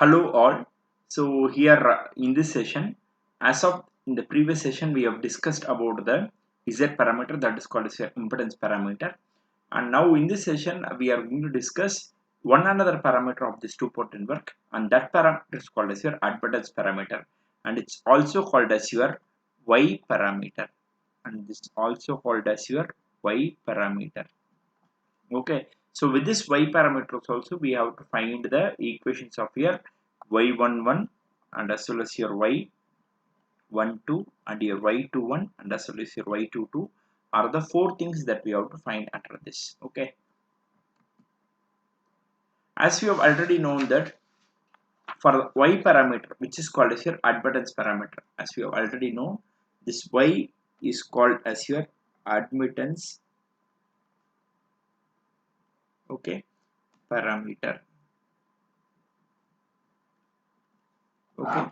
Hello all. So here in this session, as of in the previous session, we have discussed about the Z parameter, that is called as your impedance parameter. And now in this session, we are going to discuss one another parameter of this two-port network, and that parameter is called as your admittance parameter, and it's also called as your Y parameter, and this is also called as your Y parameter. Okay, so with this Y parameters also we have to find the equations of your Y11 and as well as your Y12 and your Y21 and as well as your Y22 are the four things that we have to find under this. Okay, as we have already known that for the Y parameter, which is called as your admittance parameter, as we have already known, this Y is called as your admittance, okay, parameter. Okay,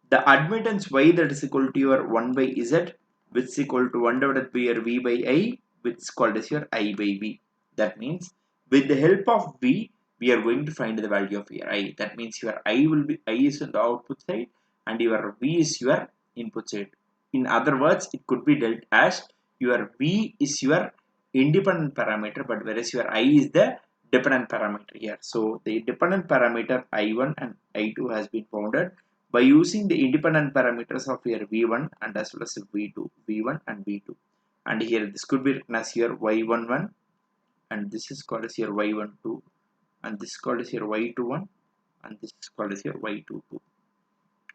the admittance y that is equal to your 1 by z, which is equal to 1 divided by your v by I, which is called as your I by v. That means with the help of v, we are going to find the value of your I. That means your I will be, I is on the output side and your v is your input side. In other words, it could be dealt as your v is your independent parameter, but whereas your I is the dependent parameter here. So the dependent parameter I1 and I2 has been founded by using the independent parameters of your v1 and as well as v1 and v2, and here this could be written as your y11 and this is called as your y12 and this is called as your y21 and this is called as your y22.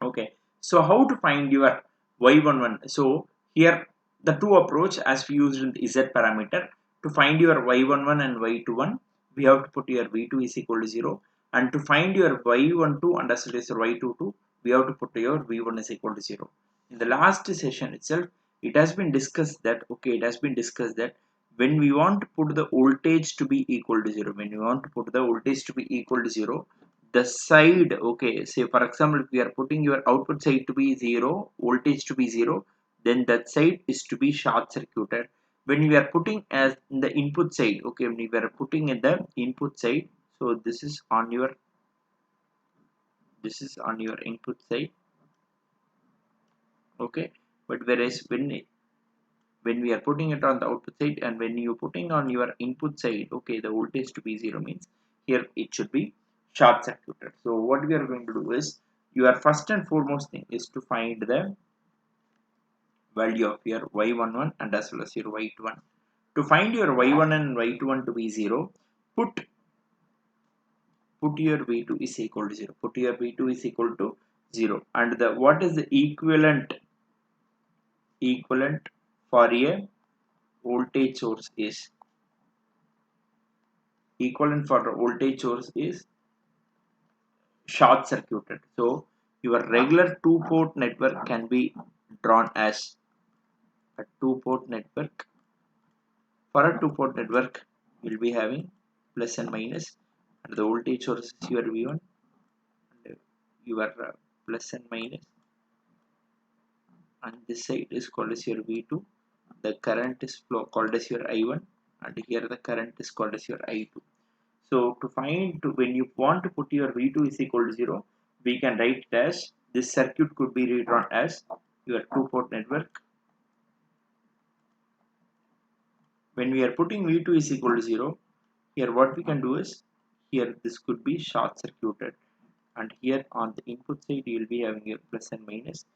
Okay, so how to find your y11? So here the two approach as we used in the z parameter, to find your y11 and y21 we have to put your v2 is equal to 0, and to find your y12 and as well as your y22 we have to put your v1 is equal to 0. In the last session itself it has been discussed that, okay, it has been discussed that when we want to put the voltage to be equal to 0, when we want to put the voltage to be equal to 0, the side, okay, say for example if we are putting your output side to be 0, voltage to be 0, then that side is to be short circuited. When we are putting as in the input side, okay, when we are putting in the input side, so this is on your input side, okay, but whereas when we are putting it on the output side and when you putting on your input side, okay, the voltage to be 0 means here it should be short circuited. So what we are going to do is, your first and foremost thing is to find the value of your y11 and as well as your y21. To find your y1 and y21 to be 0, put your v2 is equal to 0, put your v2 is equal to 0, and the what is the equivalent for a voltage source is, equivalent for the voltage source is short circuited. So your regular two port network can be drawn as a two port network. For a two port network you'll be having plus and minus, and the voltage source is your v1 and your plus and minus, and this side is called as your v2. The current is flow called as your i1 and here the current is called as your i2. So to find, when you want to put your v2 is equal to 0, we can write it as, this circuit could be redrawn as your two port network. When we are putting v2 is equal to 0, here what we can do is, here this could be short circuited, and here on the input side you will be having your plus and minus.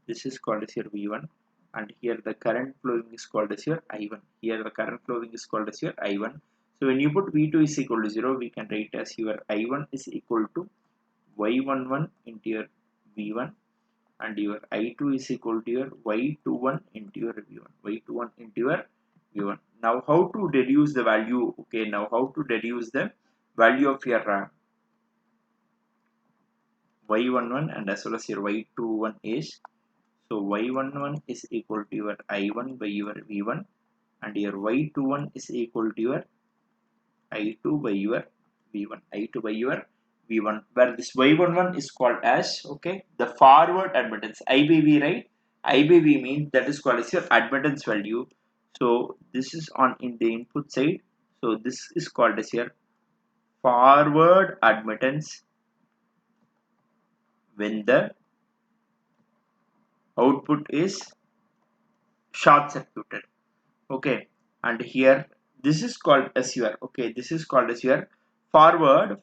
This is called as your v1 and here the current flowing is called as your i1. Here the current flowing is called as your i1. So when you put v2 is equal to 0, we can write as your i1 is equal to y11 into your v1 and your i2 is equal to your y21 into your v1, y21 into your v1. Now how to deduce the value? Okay, now how to deduce the value of your y11 and as well as your y21 is, so y11 is equal to your i1 by your v1 and your y21 is equal to your i2 by your v1, i2 by your v1, where this y11 is called as, okay, the forward admittance, I by v, right? I by v means that is called as your admittance value. So this is on in the input side, so this is called as your forward admittance when the output is short circuited. Okay, and here this is called as your, okay, this is called as your forward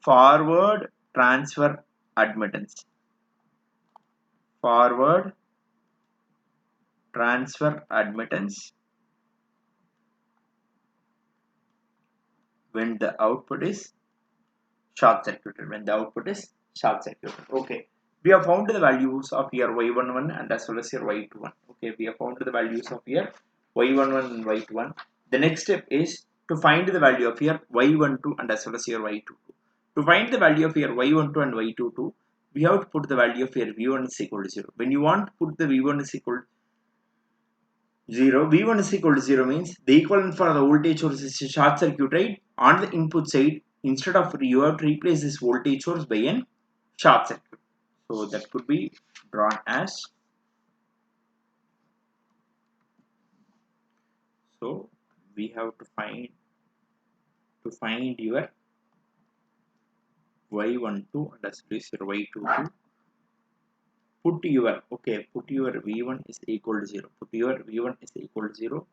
transfer admittance. Forward transfer admittance when the output is short circuited. When the output is short circuited. Okay, we have found the values of your y11 and as well as your y21. Okay, we have found the values of your y11 and y21. The next step is to find the value of your y12 and as well as your y22. To find the value of your y12 and y22, we have to put the value of your v1 is equal to 0. When you want to put the v1 is equal to 0, v1 is equal to 0 means the equivalent for the voltage source is a short circuit, right? On the input side, instead of you have to replace this voltage source by a short circuit. So that could be drawn as, so we have to find your y12 and as well as your y22. Put your, okay, put your v1 is equal to 0. Put your v1 is equal to 0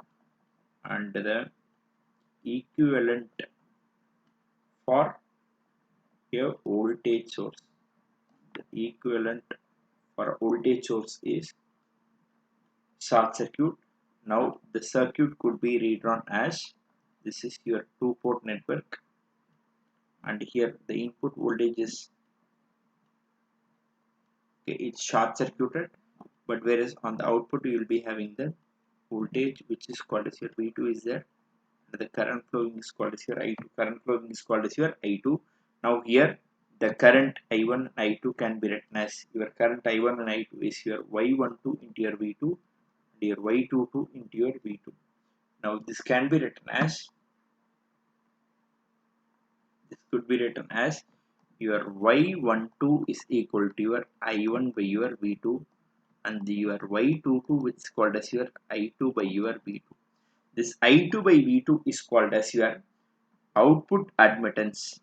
and the equivalent for a voltage source. The equivalent for a voltage source is short circuit. Now the circuit could be redrawn as, this is your two-port network and here the input voltage is, okay, it's short circuited, but whereas on the output you will be having the voltage which is called as your V2 is there. The current flowing is called as your I2. Current flowing is called as your I2. Now here the current I1 and I2 can be written as, your current I1 and I2 is your Y12 into your V2 and your Y22 into your V2. Now this can be written as, this could be written as your Y12 is equal to your I1 by your V2 and your Y22 which is called as your I2 by your V2. This I2 by V2 is called as your output admittance.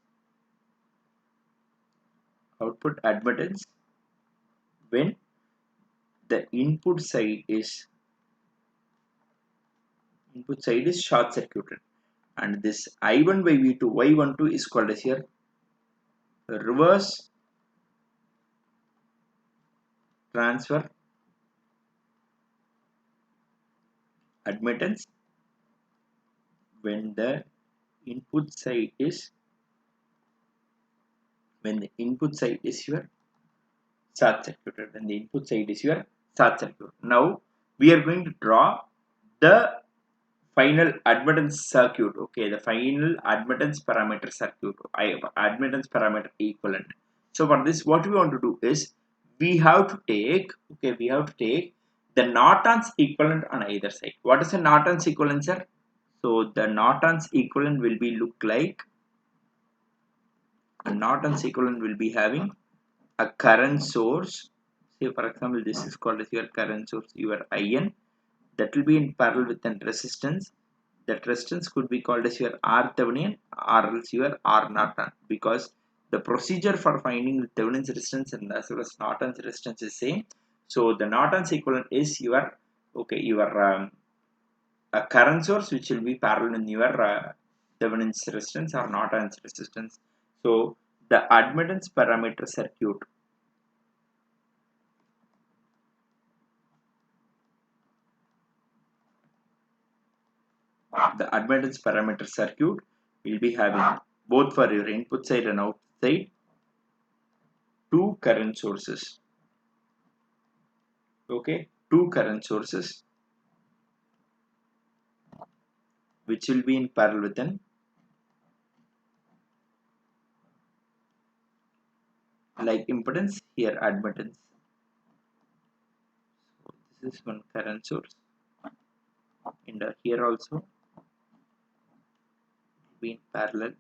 Output admittance when the input side is short circuited, and this I1 by V2 Y12 is called as your reverse transfer admittance when the input side is your short circuited. When the input side is your short circuit. Now we are going to draw the final admittance circuit. Okay, the final admittance parameter circuit, admittance parameter equivalent. So for this, what we want to do is we have to take, okay, we have to take the Norton's equivalent on either side. What is the Norton's equivalent, sir? So the Norton's equivalent will be look like, a Norton's equivalent will be having a current source. Say for example, this is called as your current source, your IN, that will be in parallel with an resistance. That resistance could be called as your R Thevenin or else your R Norton, because the procedure for finding the Thevenin's resistance and as well as Norton's resistance is same. So the Norton's equivalent is your, okay, your a current source which will be parallel in your Thevenin's resistance or Norton's resistance. So the admittance parameter circuit, will be having both for your input side and output side two current sources. Okay, two current sources which will be in parallel with an like impedance, here admittance. So this is one current source and here also be in parallel.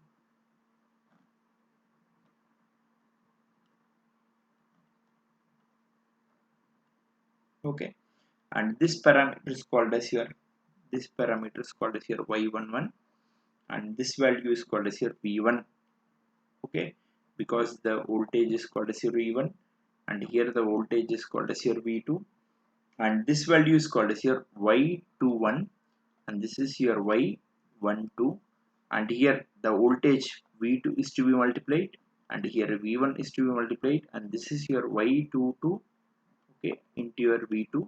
Okay, and this parameter is called as your, y11 and this value is called as your v1. Okay, because the voltage is called as your v1, and here the voltage is called as your V2, and this value is called as your Y21, and this is your Y12, and here the voltage V2 is to be multiplied, and here V1 is to be multiplied, and this is your Y22, okay, into your V2,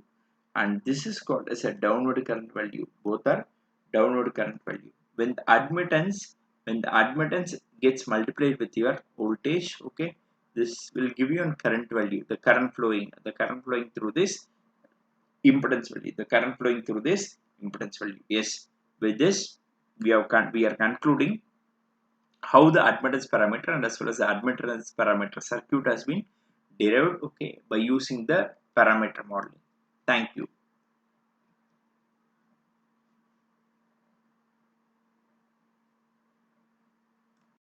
and this is called as a downward current value. Both are downward current value. When the admittance gets multiplied with your voltage, okay, this will give you a current value, the current flowing through this impedance value, the current flowing through this impedance value. Yes, with this we are concluding how the admittance parameter and as well as the admittance parameter circuit has been derived, okay, by using the parameter modeling. Thank you.